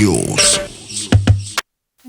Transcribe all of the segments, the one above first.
News.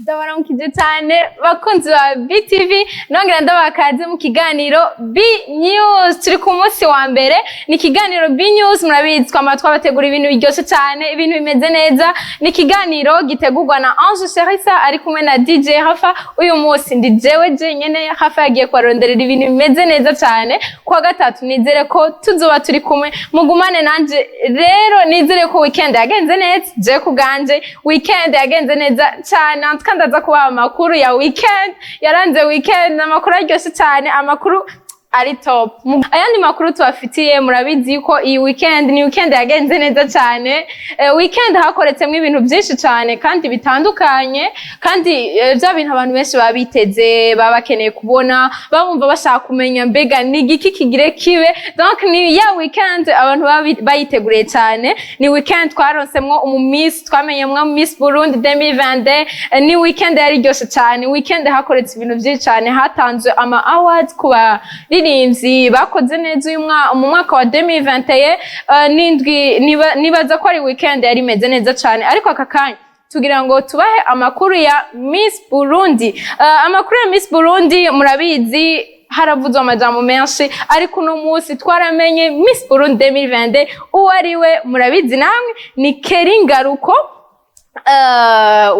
Ndabaramukije cyane bakunzi ba BTV nongera ndabakaze mu kiganiro B News turi ku munsi wa mbere ni kiganiro B News murabizi twamatwa bategura ibintu biryoshye cyane ibintu bimeze neza ni kiganiro gitegurwa na Ange Sherissa ari kumwe na DJ Hafa uyu munsi ndi jewe nyene Hafa yagiye kwaronderera ibintu bimeze neza cyane kwa gatatu nizere ko tuzoba turi kumwe mugumane nanje rero nizere ko weekend yagenze neza je kuganje weekend yagenze neza cyane ndaza kuba amakuru ya weekend yaranze weekend amakuru aryoshye cyane amakuru ari top ayandi makuru tubafitiye murabizi yuko iyi weekend ni weekend yagenze neza cyane weekend hakoretsemo ibintu byinshi cyane kandi bitandukanye kandi bya bintu abantu benshi babiteze babakeneye kubona babumva bashaka kumenya mbega ni igiki kigire kibe donc ni ya weekend abantu bayiteguriye cyane ni weekend twaronsemwo Miss twamenyemwo Miss Burundi 2022 ni weekend yari ryose cyane weekend hakoretse ibintu byinshi cyane hatanzwe ama awards kuba ririmvyi bakoze neza uyu mu mwaka wa 2021 nibaza ko ari weekend yari meze neza cyane ariko akakanya tugira ngo tubahe amakuru ya Miss Burundi amakuru ya Miss Burundi murabizi haravuzwe amajambo menshi ariko uno munsi twaramenye Miss Burundi 2022 uwo ariwe murabizi namwe ni Keringaruko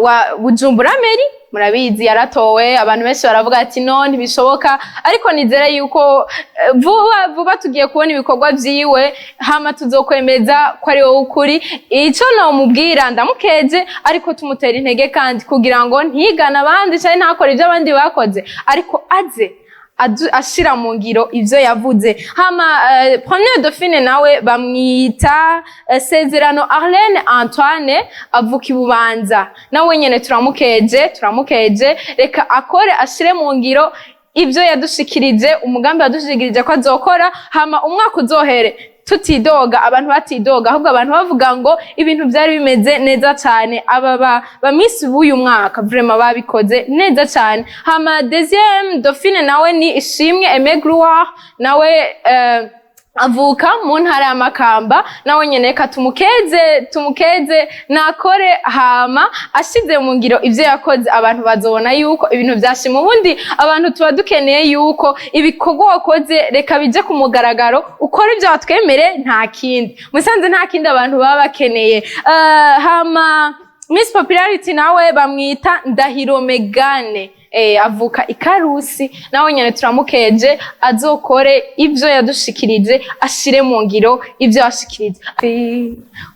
wa Bujumbura Meri murabizi yaratowe abantu benshi baravuga ati no ntibishoboka ariko nizere yuko vuba tugiye kubona ibikorwa vyiwe hama tuzokwemeza ko ari wowe ukuri ico no mubwira ndamukeje ariko tumutera intege kandi kugira ngo ntigana abandi cyane ntakora ibyo abandi bakoze ariko aze ashira mu ngiro ivyo yavuze hama Premier Dauphine nawe bamwita Sezerano Arlene Antoine avuka ibubanza nawe nyene turamukeje reka akore ashire mu ngiro ivyo yadushikirije umugambi yadushikirije ko azokora hama umwaka uzohere tutidoga abantu batidoga ahubwo abantu bavuga ngo ibintu byari bimeze neza cyane aba ba Miss b'uyu mwaka vraiment babikoze neza cyane hama deuxième Dauphine nawe ni Ishimwe Aimé Gloire nawe avuka mu ntara ya Makamba nawe nyene ka tumukeze nakore hama ashize mu ngiro ivyo yakoze abantu bazobona yuko ibintu byashima ubundi abantu tuba dukeneye yuko ibikorwa wakoze reka bije ku mugaragaro ukora ivyo watwemere nta kindi musanze nta kindi abantu baba bakeneye hama Miss Popularity nawe bamwita Ndahiro Megane avuka ikarusi nawe nyene turamukeje azokore ivyo yadushikirije ashire mu ngiro ivyo yashikirije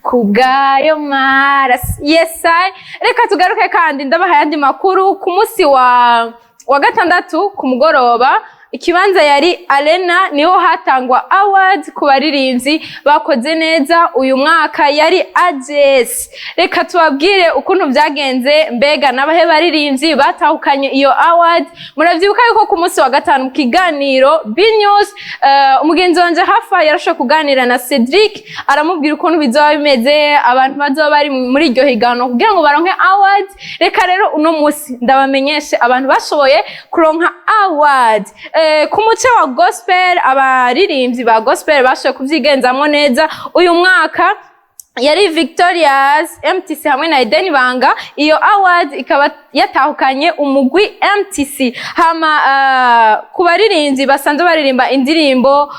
kubgayo maras yesai reka tugaruke kandi ndabaha yandi makuru ku munsi wa gatandatu ku mugoroba ikibanza yari Arena niho hatangwa awards ku baririmvyi bakoze neza uyu mwaka yari AJS reka tubabwire ukuntu byagenze mbega nabahe baririmvyi batahukanye iyo awards muravyibuka yuko ku munsi wa gatanu mu kiganiro B News umugenzi wanje Hafa yarashoboye kuganira na Cedric aramubwira ukuntu bizoba bimeze abantu bazoba bari muri iryo higano kugira ngo baronke awards reka rero uno munsi ndabamenyeshe abantu bashoboye kuronka awards ku muce wa gospel abaririmbyi ba gospel bashoboye kuvyigenzamwo neza uyu mwaka yari Victoria's MTC hamwe na Eden Banga iyo award ikaba yatahukanye umugwi MTC hama ku baririmvyi basanzwe baririmba indirimbo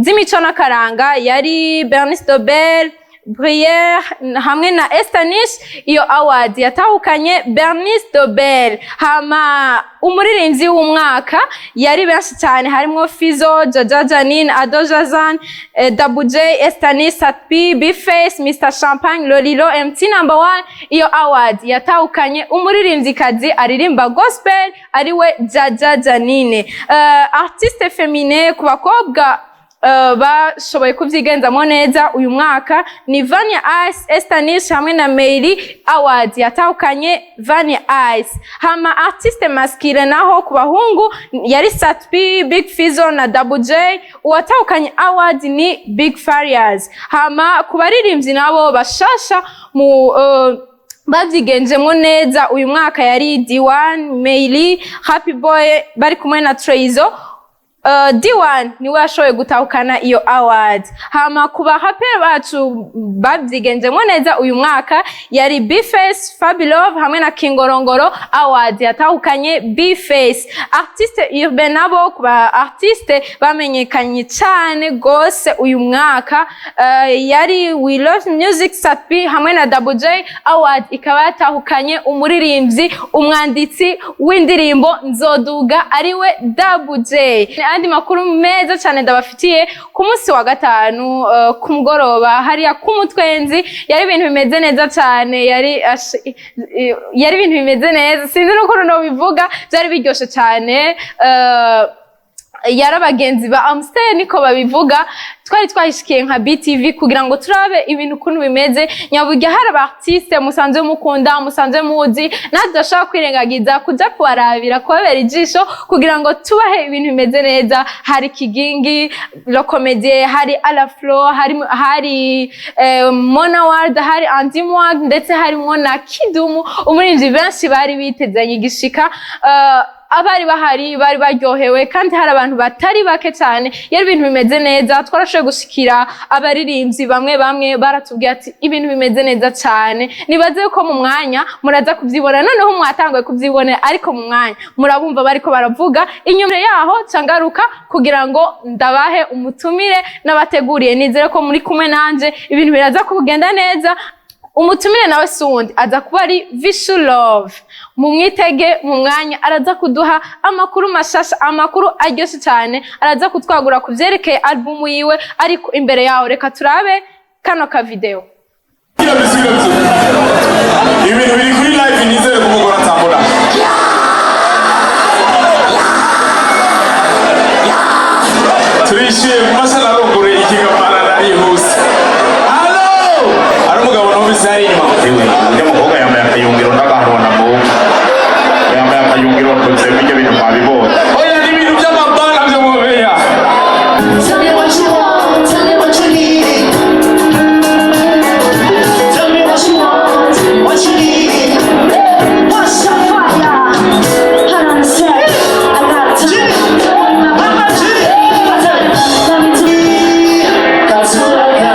z'imico n'akaranga yari Bernice Dobel Brière hamwe na Estanish iyo award yatahukanye Bernice Dobel hama umuririmbyi w'umwaka yari benshi cyane harimo Fizo, Jaja Janine, Ado Jazan, Double J, Estanish, Satpi, B-Face, Mr Champagne, Lolilo, MT number 1 iyo award yatahukanye umuririmvyikazi aririmba gospel ariwe Jaja Janine artiste féminin ku bakobwa bashoboye kuvyigenzamo neza uyu mwaka ni Vania Ice, Estanish hamwe na Meili Awards yatahukanye Vania Ice hama artiste masculine naho ku bahungu yari Satpi, Big Fizo na Double J uwatahukanye awards ni Big Farias hama ku baririmvyi nabo bashasha mu bavyigenjemo neza uyu mwaka yari D1, Meili, Happy Boy bari kumwe na Traizo D1 niwe yashoboye gutahukana iyo award. Hama kuba rapper bacu babyigenjemo neza uyu mwaka yari B-Face, Vichou Love hamwe na Kingorongoro award yatahukanye B-Face. Artiste urbain nabo kuba artiste bamenyekanye cyane gose uyu mwaka yari We Love Music Satpi hamwe na Double J award ikaba yatahukanye umuririmbyi umwanditsi w'indirimbo Nzoduga ariwe Double J. Andi makuru meza cyane ndabafitiye ku munsi wa gatanu ku mugoroba hariya ku Mutwenzi yari ibintu bimeze neza cyane yari ibintu bimeze neza sinzi nuko no bivuga byari biryoshe cyane yari abagenzi ba Amstel niko babivuga twari twahishikiye nka BTV kugira ngo turabe ibintu kuntu bimeze nyaburya hari abartiste musanzwe mukunda musanzwe muzi nadashaka kwirengagiza kuja kubarabira kubera ijisho kugira ngo tubahe ibintu bimeze neza hari Kigingi Le Comédien hari Alaflo hari Mona Ward hari Andy Mwag ndetse harimo na Kidumu umurinzi benshi bari bitezanye igishika abari bahari bari baryohewe kandi hari abantu batari bake cyane yari ibintu bimeze neza twarashoboye gushikira abaririmbyi bamwe baratubwiye ati ibintu bimeze neza cyane nibaze ko mu mwanya muraza kubyibona noneho mwatangiye kubyibona ariko mu mwanya murabumva bariko baravuga inyuma yaho cangaruka kugira ngo ndabahe umutumire n'abateguriye nizere ko muri kumwe nanje ibintu biraza kugenda neza. Umutumire nawe sundi aza kuba ari Vichou Love mumwitege mu mwanya araza kuduha amakuru mashasha amakuru aryoshye cyane araza kutwagura kuvyerekeye album yiwe ariko imbere yaho reka turabe kano ka video ibintu biri kuri live nizere kumugora tambura turishiye masala rogore ikigapara nari hose Sari makuwe ndio mukobwa yambaye akayungiro n'agahona mu yambaye akayungiro kotse bijye bintu babibona oya ni ibintu by'amabanga byo mubeya Tell me what you want, tell me what you need. Tell me what you want, what you need. What's your fire? Hot on the set. I got time. Tell me to me. That's what I got.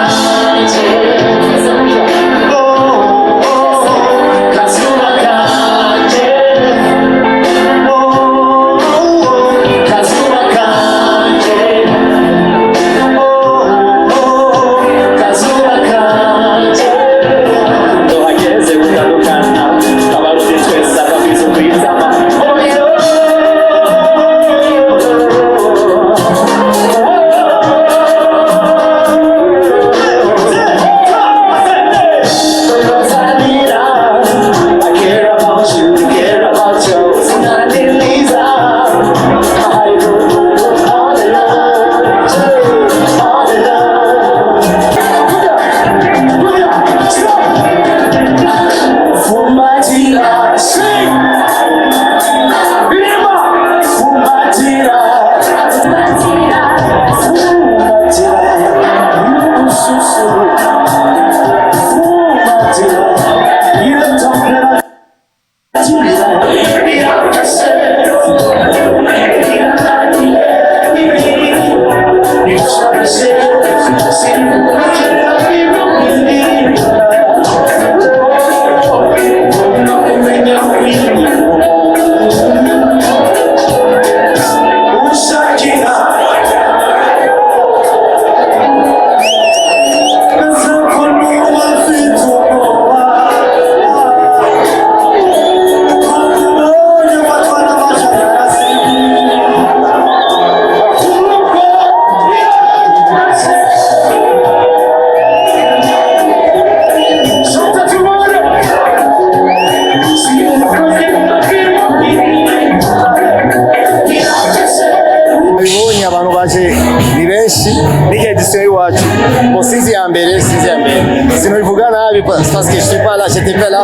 parce que je suis pas là, j'étais pas là.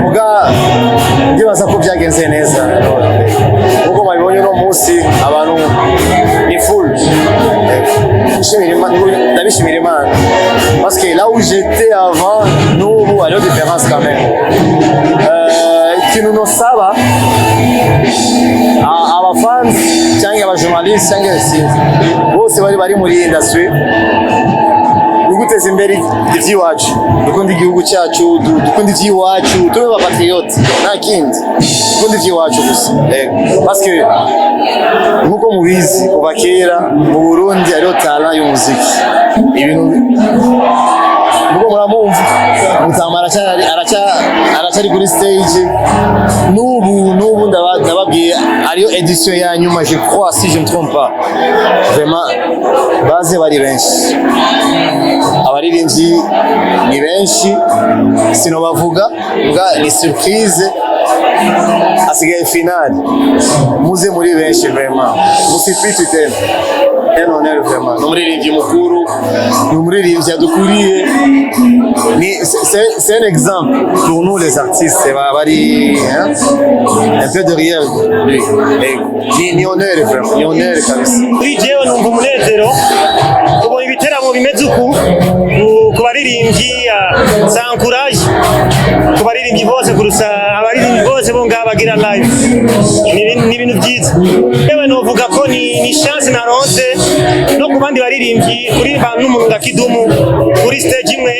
Mon gars, Dieu va s'approcher à Genzeneza. Uko mabonye no musi abantu ni full. Ndabishimira Imana. Parce que là où j'étais avant, nous à la différence quand même. Ikintu nosaba abafans cyangwa abajournaliste cyangwa sinzi bose bari muri industry guteza imbere iby'iwacu dukunda igihugu cyacu dukunda iby'iwacu tube ba patriote nta kindi dukunda iby'iwacu gusa parce que nkuko mubizi kuva kera mu Burundi hariho talent y'umuziki ibintu nuko muramumva mutama aracari kuri stage n'ubu ndababwiye ariyo edition ya nyuma je crois si je me trompe pas vraiment baze bari benshi abaririmbyi ni benshi sinobavuga ni surprise asigaye finale muze muri benshi vraiment musifite tena honneur vraiment n'umuririmbyi mukuru n'umuririmbyi adukuriye c'est un exemple pour nous les artistes bari un peu derrière lui ni honneur vraiment ni honneur kabisa kuri jewe numva umunezero kubona ibiteramo bimeze uku ku baririmbyi ça encourage ku baririmbyi bose kurusa abaririmbyi bose bo ngaba bagira live ni ibintu byiza yewe novuga ko ni chance naronse no ku bandi baririmbyi kuri n'umuntu ngakidumu kuri stage imwe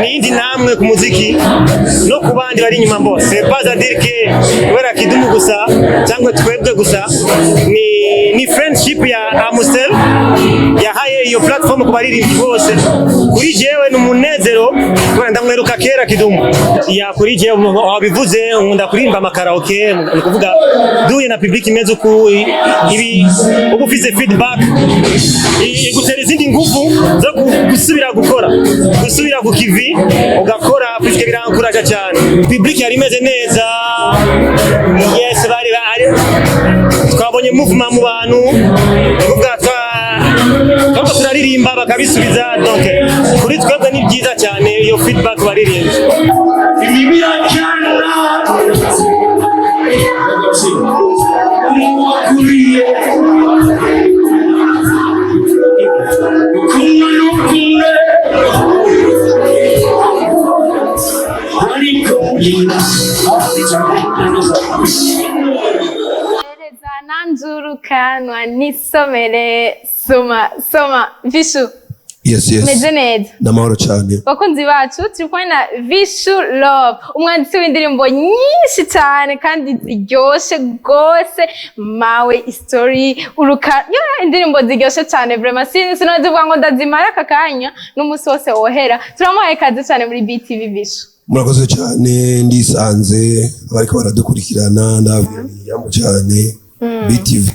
n'indi namwe ku muziki no ku bandi bari inyuma bose c'est pas à dire que kubera kidumu gusa cyangwa twebwe gusa ni friendship ya Amstel yahaye iyo platform ku baririmbyi bose kuri jewe n'umunezero kubera ndamweruka kera kidumu ya kuri jewe wabivuze nkunda kurimba amakaraoke ni kuvuga duye na public imeze uku ibi ubu ufise feedback igutera izindi nguvu zo gusubira ku kivi ugakora puisque birankuraje cyane public yari imeze neza yes bari twabonye movement mu bantu kuvuga twaba turaririmba bakabisubiza donc kuri twebwe ni byiza cyane iyo feedback baririmbye nanzurukanwa nisomere soma Vichou. Yes. Meze neza. Namahoro cyane. Bakunzi bacu turi kumwe na Vichou Love, umwanditsi w'indirimbo nyinshi cyane kandi ziryoshe gose, mawe story uruka indirimbo ziryoshe cyane vraiment sinozivuga ngo ndazimara akakanya n'umunsi wose wohera. Turamuhaye kaze cyane muri BTV Vichou. Murakoze cyane ndisanze bariko baradukurikirana ndabiyamo cyane BTV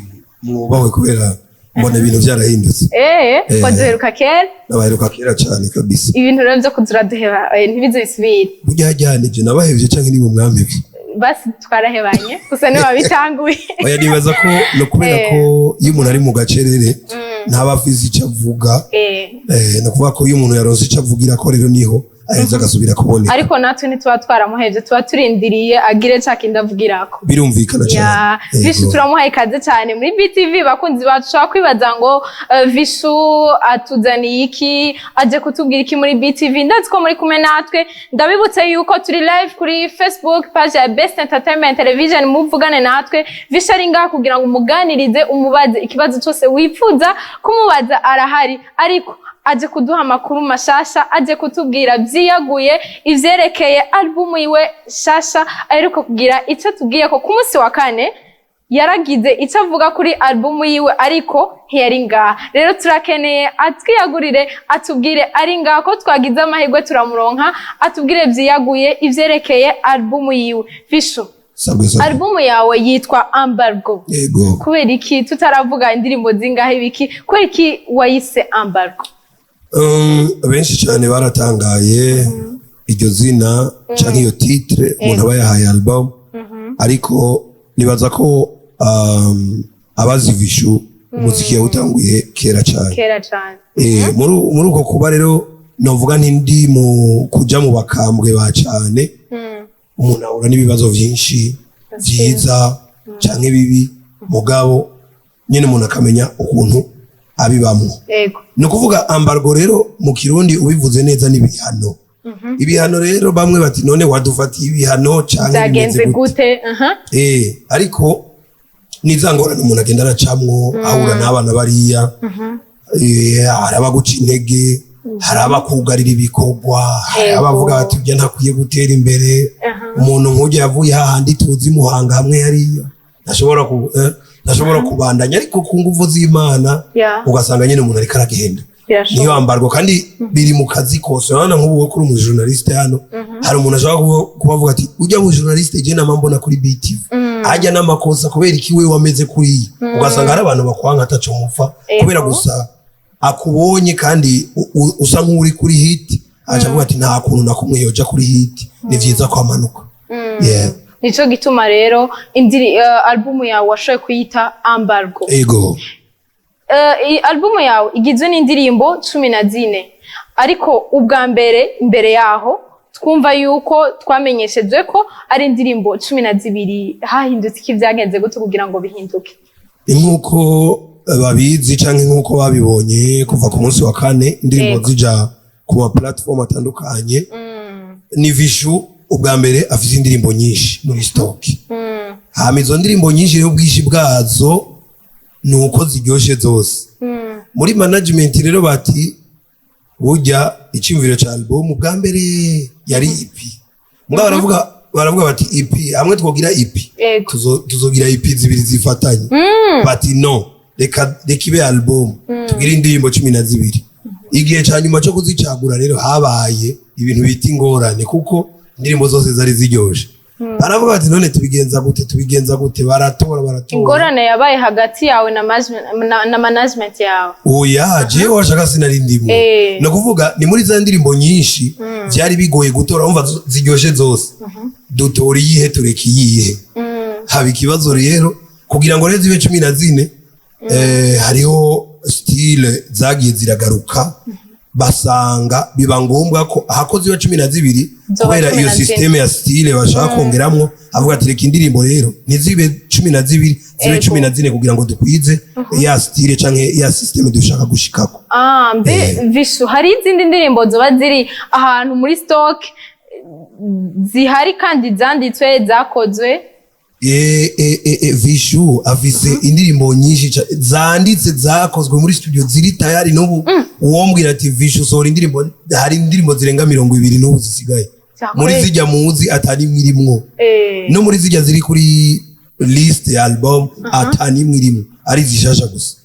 mubawe kubera mbona ibintu byarahindutse kwaduheruka kera nabaheruka kera cyane kabisa ibintu rero byo kuzura duheba ntibizo bisubire bujyajyanije nabahevye canke ni mu mwambivye basi twarahebanye gusa niba bitanguye oya nibaza ko no kubera ko iyo umuntu ari mu gacerere ntabafize icyo avuga no kuvuga ko iyo umuntu yaronse icyo avugira ko rero niho aheza agasubira kuboneka ariko natwe ntituba twaramuhevye tuba turindiriye agire cya kindi avugirako birumvikana cyane Vichou turamuhaye kaze cyane muri BTV bakunzi bacu kwibaza ngo Vichou atuzaniye iki aje kutubwira iki muri BTV ndazi ko muri kumwe natwe ndabibutse yuko turi live kuri Facebook page ya Best Entertainment Television muvugane natwe Vichou ari ngaha kugira ngo umuganirize umubaze ikibazo cyose wifuza kumubaza arahari ariko aje kuduha amakuru mashasha aje kutubwira byiyaguye ivyerekeye album yiwe shasha aheruka kugira icyo tubwiye ko ku munsi wa kane yaragize icyo avuga kuri album yiwe ariko ntiyari ngaha rero turakeneye atwiyagurire atubwire ari ngaha ko twagize amahirwe turamuronka atubwire byiyaguye ivyerekeye album yiwe Vichou album yawe yitwa Embargo kubera iki tutaravuga indirimbo zingahe biki kubera iki wayise Embargo benshi cyane baratangaye iryo zina cyangwa iyo titre umuntu aba yahaye album ariko nibaza ko abazi Vichou umuziki yawutanguye kera cyane muri uko kuba rero novuga ntindi mu kuja mu bakambwe ba cyane umuntu ahura n'ibibazo byinshi byiza cyangwa bibi mugabo nyine umuntu akamenya ukuntu abibamo no kuvuga Embargo rero mu kirundi ubivuze neza n'ibihano ibihano rero bamwe bati none wadufatiye ibihano cyangwa byagenze gute ariko nizangorane umuntu agenda aracamwo ahura n'abana bariya hari abaguca intege hari abakugarira ibikorwa hari abavuga bati ibyo ntakwiye gutera imbere umuntu nk'ujya yavuye hahandi tuzi Muhanga hamwe hariya ntashobora kubandanya ariko ku nguvu z'Imana ugasanga nyine umuntu ariko aragenda niyo ambarwa kandi biri mu kazi kose urabona nk'ubu kuri umu journaliste hano hari umuntu ashobora kubavuga ati ujya mu journaliste je nama mbona kuri BTV ajya n'amakosa kubera iki we wameze kuri ugasanga hari abantu bakwanga ataco mupfa kubera gusa akubonye kandi usa nk'uri kuri hit aje avuga ati nta kuntu nakumwe yoja kuri hit ni vyiza kwamanuka nico gituma rero album yawe washoye kuyita Ambargo ego album yawe igizwe n'indirimbo 14 ariko ubwa mbere yaho twumva yuko twamenyeshejwe ko ari indirimbo 12 hahindutse iki byagenze gute kugira ngo bihinduke nkuko babizi canke nkuko babibonye kuva ku munsi wa kane indirimbo zija ku ma platform atandukanye ni Vichou ubwa mbere afite indirimbo nyinshi muri stock hama izo ndirimbo nyinshi rero bwishi bwazo nuko ziryoshe zose muri management rero bati burya icyumviro cha album ubwa mbere yari EP baravuga bati EP hamwe twogira EP tuzogira EP zibiri zifatanye bati no reka ibe album tugira indirimbo 12 igihe cyanyuma cyo kuzicagura rero habaye ibintu bita ingorane kuko indirimbo zose zari ziryoshe baravuga bati none tubigenza gute baratora ingorane yabaye hagati yawe na management yawe oya je washaka sinari ndimo no kuvuga ni muri za ndirimbo nyinshi byari bigoye gutora umva ziryoshe zose dutora iyihe tureka iyihe haba ikibazo rero kugira ngo rero zibe 14 hariho style zagiye ziragaruka basanga biba ngombwa ko ahakoze 12 kubera iyo systeme ya style bashaka kongeramwo avuga ati reka indirimbo rero nizibe 12 zibe 14 kugira ngo dukwize ya style canke ya systeme dushaka gushikako Vichou hari izindi ndirimbo zoba ziri ahantu muri stock zihari kandi zanditswe zakozwe Vichou afise indirimbo nyinshi zanditse zakozwe muri studio ziri tayari n'ubu uwombwira ati Vichou sora indirimbo hari indirimbo zirenga 20 n'ubu zisigaye muri zijya muzi atari mwirimwo no muri zijya ziri kuri list ya album atani mwirimwo ari zishasha gusa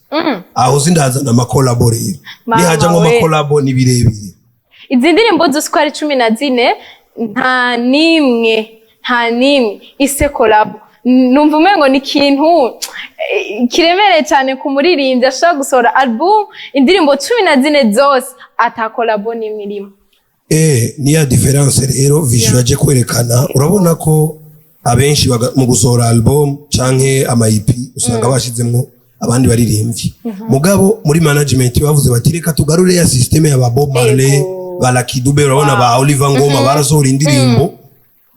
aho zindazana amakolabo rero nihaja ngo amakolabo ni birebire izi ndirimbo zose ko ari 14 nta nimwe ise kolabo numva umengo ni ikintu kiremereye cyane ku muririmbyi ashobora gusohora album indirimbo 14 zose atakolabo n'imirimo niya difference rero Vichou aje kwerekana urabona ko abenshi mu gusohora album canke ama EP usanga bashizemwo abandi baririmbyi mugabo muri management bavuze bati reka tugarure ya systeme ya Bob Marley balakidube urabona ba Oliver Ngoma barasohora indirimbo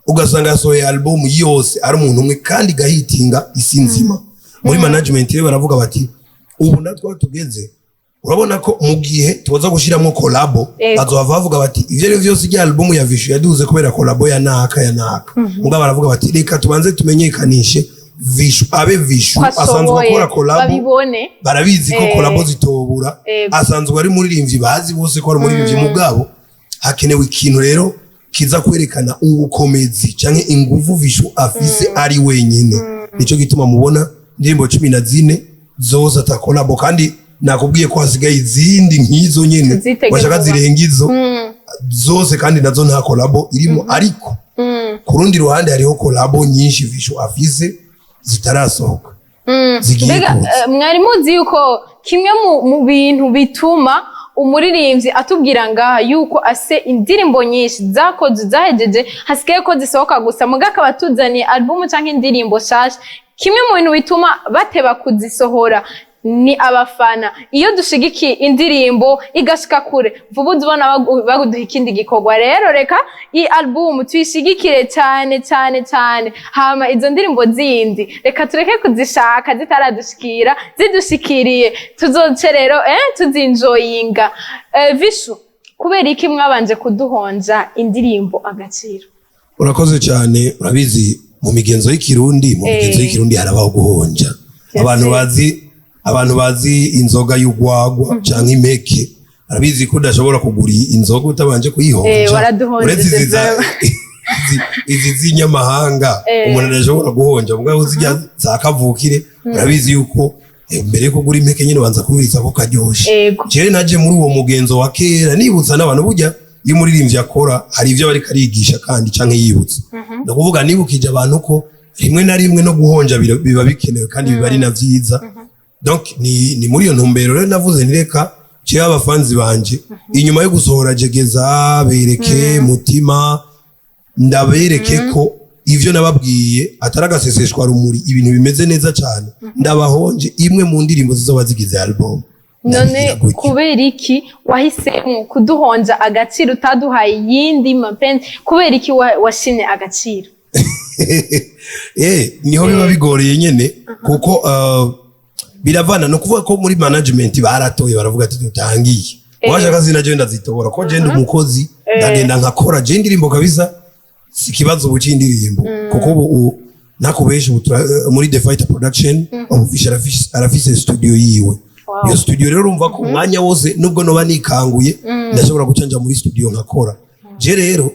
ugasanga yasohoye album yose ari umuntu umwe kandi gahitinga isi nzima muri management rero baravuga bati ubu natwa tugeze urabona ko mu gihe tubaza gushiramo collabo bazohava bavuga bati ivyo rero vyose ijya album ya Vichou yaduze kubera collabo ya naka mugabo baravuga bati reka tubanze tumenyekanishe Vichou asanzwe akora collabo barabizi ko collabo zitobura asanzwe ari muririmbyi bazi bose ko ari muririmbyi mugabo hakenewe ikintu rero kiza kwerekana ubukomezi canke inguvu Vichou afise ari wenyene nico gituma mubona indirimbo 14 zose atakolabo kandi nakubwiye ko hasigaye izindi nkizo nyene bashaka zirenga izo zose kandi nazo nta kolabo irimo ariko ku rundi ruhande hariho kolabo nyinshi Vichou afise zitarasohoka mwari muzi yuko kimwe mu bintu bituma umuririmbyi atubwira ngaha yuko ase indirimbo nyinshi zakoze zahejeje hasigaye ko zisohoka gusa mugaka batuzaniye album canke indirimbo shasha kimwe mu bintu bituma bateba kuzisohora ni abafana iyo dushigikiye indirimbo igashika kure vuba uzibona baguduha ikindi gikorwa rero reka iyi album tuyishigikire cyane hama izo ndirimbo zindi reka tureke kuzishaka zitaradushikira zidushikiriye tuzoce rero tuzinjoyinga Vichou kubera iki mwabanje kuduhonja indirimbo agaciro urakoze cyane urabizi mu migenzo y'ikirundi harabaho guhonja abantu bazi inzoga y'ugwagwa canke impeke arabizi ko udashobora kugura inzoga utabanje kuyihonja uretse izi z'inyamahanga umuntu adashobora guhonja mugabo zijya za kavukire urabizi yuko mbere yo kugura impeke nyine banza kubiriza ko karyoshe jewe naje muri uwo mugenzo wa kera nibutsa n'abantu burya iyo umuririmbyi akora hari ivyo bari karigisha kandi canke yibutsa no kuvuga nibukije abantu ko rimwe na rimwe no guhonja biba bikenewe kandi biba ari na vyiza donc ni muri iyo ntumbero rero navuze nireka jewe abafanzi banje inyuma yo gusohora jegeza bereke mutima ndabereke ko ivyo nababwiye ataragaseseshwa rumuri ibintu bimeze neza cyane ndabahonje imwe mu ndirimbo zizoba zigize album. None kubera iki wahisemo kuduhonja agaciro utaduhaye yindi mapenzi kubera iki washine agaciro? Niho biba bigoreye nyene kuko biravana no kuvuga ko muri management baratoye baravuga ati dutangiye waje akazina je ndazitobora ko je ndi umukozi ndagenda nkakora je indirimbo kabisa sikibazo buci indirimbo kuko ubu nakubesha muri The Fighter Production official arafise studio yiwe. Iyo studio rero urumva ko umwanya wose nubwo noba nikanguye ndashobora gucanja muri studio nkakora. Je rero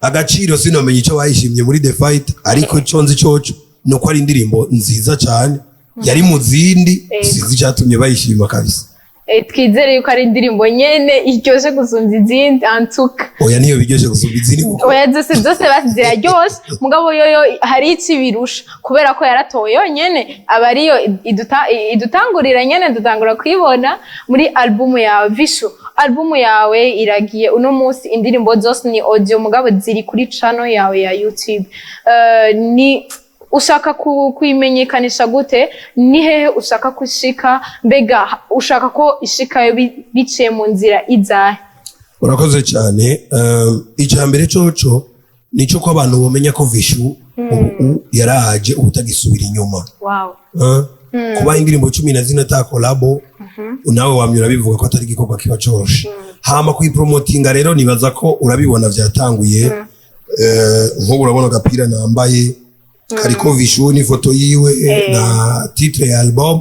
agaciro sinamenye ico bayishimye muri The Fight ariko conzi coco nuko ari indirimbo nziza cyane yari mu zindi sizi cyatumye bayishima kabisa. Twizere yuko ari indirimbo nyene iryoshe gusumba izindi antuka. Oya niyo biryoshe gusumba izindi. Oya zose baziraryoshe mugabo yoyo hari iki birusha kubera ko yaratoye yonyene abariyo idutangurira nyene dutangura kwibona muri album yawe Vichou. Album yawe iragiye uno munsi indirimbo zose ni audio mugabo ziri kuri channel yawe ya YouTube. Ni ushaka kuimenyekanisha gute ni hehe ushaka kushika mbega ushaka ko ishika biciye mu nzira izahe? Urakoze cyane. Icambere coco nico ko abantu bomenya ko Vichou ubu yaraje ubutagisubira inyuma. Kuba indirimbo 10 ta collabo nawe wamyura bivuga ko atari gikorwa kiba coroshe. Hama kuyipromotinga rero nibaza ko urabibona vyatanguye nko urabona gapira nambaye kariko Vichou ni foto yiwe na titre ya album.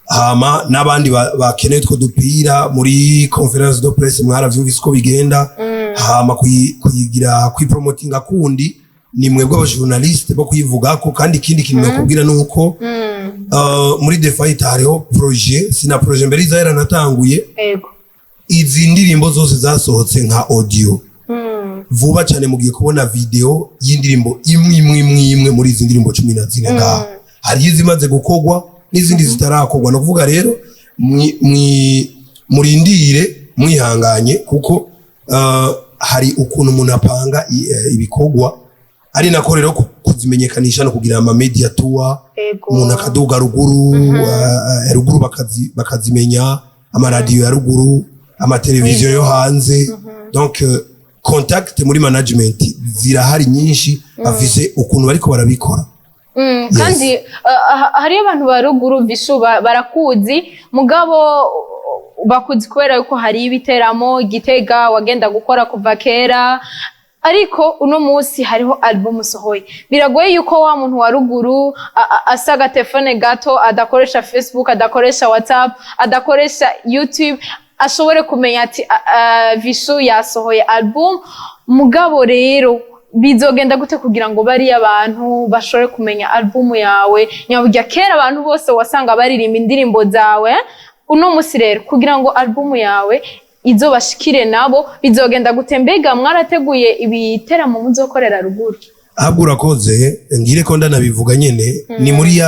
Hama n'abandi bakeneye two dupira muri conference de presse mwaravyumvise ko bigenda. Hama kuyigira kwipromotinga kundi ni mwebwe abajournaliste bo kuyivuga ko kandi ikindi kintu nakubwira nuko muri The Fight hariho projet sina projet mbere izahera natanguye izi ndirimbo zose zasohotse nka audio vuba cyane mugiye kubona video y'indirimbo imwe muri izi ndirimbo 14 ngaha hari izimaze gukogwa n'izindi zitarakogwa no kuvuga rero murindire mwihanganye kuko hari ukuntu umuntu apanga ibikogwa ari nako rero kuzimenyekanisha no kugira ama media tour umuntu akaduga ruguru bakazimenya ama radio ya ruguru ama televiziyo yo hanze donc contact muri management zirahari nyinshi bafise ukuntu bariko barabikora. Kandi hari abantu baruguru Vichou barakuzi mugabo bakuzi kubera yuko hari ibiteramo Gitega wagenda gukora kuva kera ariko uno munsi hariho album sohoye biragoye yuko wa muntu wa ruguru asaga telefone gato adakoresha Facebook adakoresha WhatsApp adakoresha YouTube ashobore kumenya ati Vichou yasohoye album mugabo rero bizogenda gute kugira ngo bari abantu bashore kumenya album yawe nyaburya kera abantu bose wasanga baririmba indirimbo zawe uno munsi rero kugira ngo album yawe izo bashikire nabo bizogenda gute mbega mwarateguye ibiteramo muzokorera ruguru? Ahubwo urakoze ngire ko ndanabivuga nyene ni muri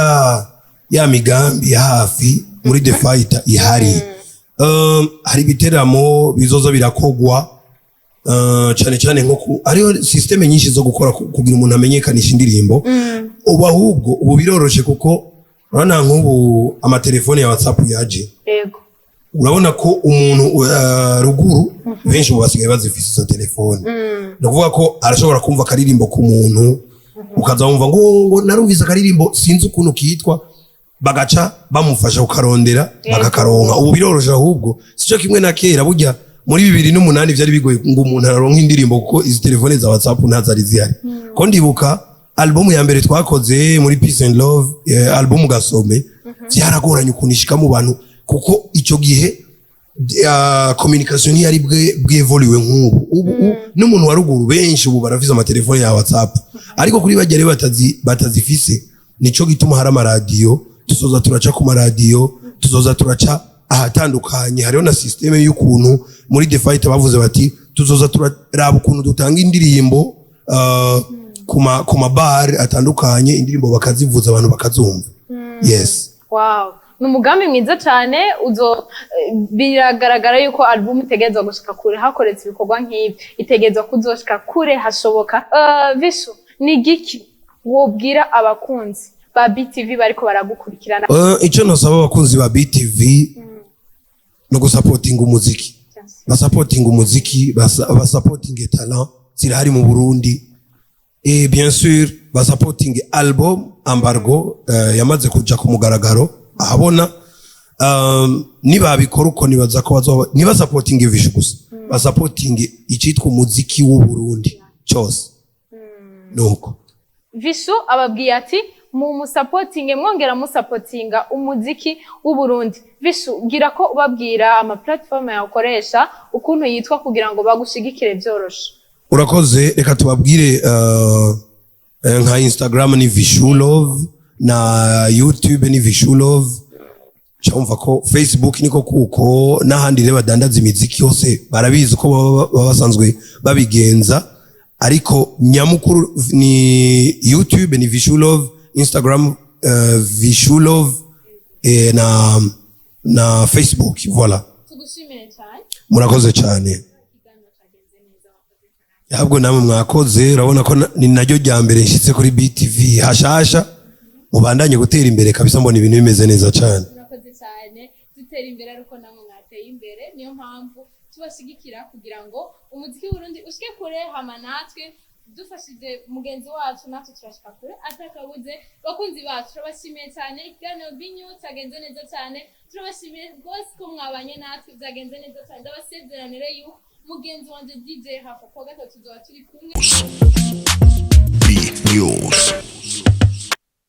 ya migambi ya hafi muri The Fighter ihari. Hari ibiteramo bizoza birakogwa cyane nko ariyo systeme nyinshi zo gukora kugira umuntu amenyekanisha indirimbo ubu ahubwo ubu biroroshe kuko urana nk'ubu amatelefone ya WhatsApp yaje urabona ko umuntu ruguru benshi mu basigaye bazifise izo telefone no kuvuga ko arashobora kumva karirimbo ku muntu ukazamva ngo narumvise karirimbo sinzi ukuntu kitwa bagaca bamufasha ukarondera bakakaronka ubu biroroshe ahubwo sico kimwe na kera burya muri 2008 byari bigoye ngo umuntu aronka indirimbo kuko izi telefone za WhatsApp ntazari zihari ko ndibuka album ya mbere twakoze muri Peace and Love album Gasome byaragoranye ukuntu ishika mu bantu kuko icyo gihe communication yari bwevoliwe nk'ubu ubu n'umuntu wa ruguru benshi ubu baraviza amatelefone ya WhatsApp ariko kuri bagere batazifise nico gituma hari amaradiyo tuzoza turaca ku maradiyo tuzoza turaca ahatandukanye hariho na systeme y'ukuntu muri The Fight bavuze bati tuzoza turaraba ukuntu dutanga indirimbo ku mabar atandukanye indirimbo bakazivuza abantu bakazumva. Yes, wow, numugambi mwiza cyane biragaragara yuko album itegezwa gushika kure hakoretse ibikorwa nk'ibi itegezwa kuzoshika kure hashoboka. Vichou, ni giki wobwira abakunzi ba BTV bariko baragukurikirana? Icyo nasaba abakunzi ba BTV no gusupporting umuziki, basupporting umuziki, basupporting talent zirahari mu Burundi, et bien sûr basupporting album Embargo yamaze kuja ku mugaragaro ahabona. Nibabikora uko nibaza ko bazoba niba supporting Vichou gusa basupporting icyitwa umuziki w'u Burundi cyose nuko. Vichou ababwiye ati mu musupporting mwongera musupportinga umuziki w'u Burundi. Vichou gira ko ubabwira ama platform yakoresha ukuntu yitwa kugira ngo bagushigikire byoroshe. Urakoze, reka tubabwire nka Instagram ni Vichou Love na YouTube ni Vichou Love, cyumva ko Facebook niko kuko n'ahandi reba dandaza imiziki yose barabizi ko baba basanzwe babigenza ariko nyamukuru ni YouTube ni Vichou Love, Instagram Vichou Love na Facebook. Voilà, Tugushimire cyane. murakoze cyane. Yabwo namwe mwakoze, urabona ko ni naryo rya mbere nshitse kuri BTV hashasha, mubandanye gutera imbere kabisa, mbona ibintu bimeze neza cyane. Murakoze cyane, dutera imbere ariko namwe mwateye imbere, niyo mpamvu tubashigikira kugira ngo umuziki w'Uburundi ushike kure, hama natwe dufashije mugenzi wacu natwe turashika kure atakabuze. Bakunzi bacu turabashimiye cyane, ikiganiro binyu cyagenze neza cyane, turabashimiye rwose ko mwabanye natwe, byagenze neza cyane. Ndabasezeranire yuko mugenzi wanje DJ hapo kwa gatatu tuzoba turi kumwe. Be News.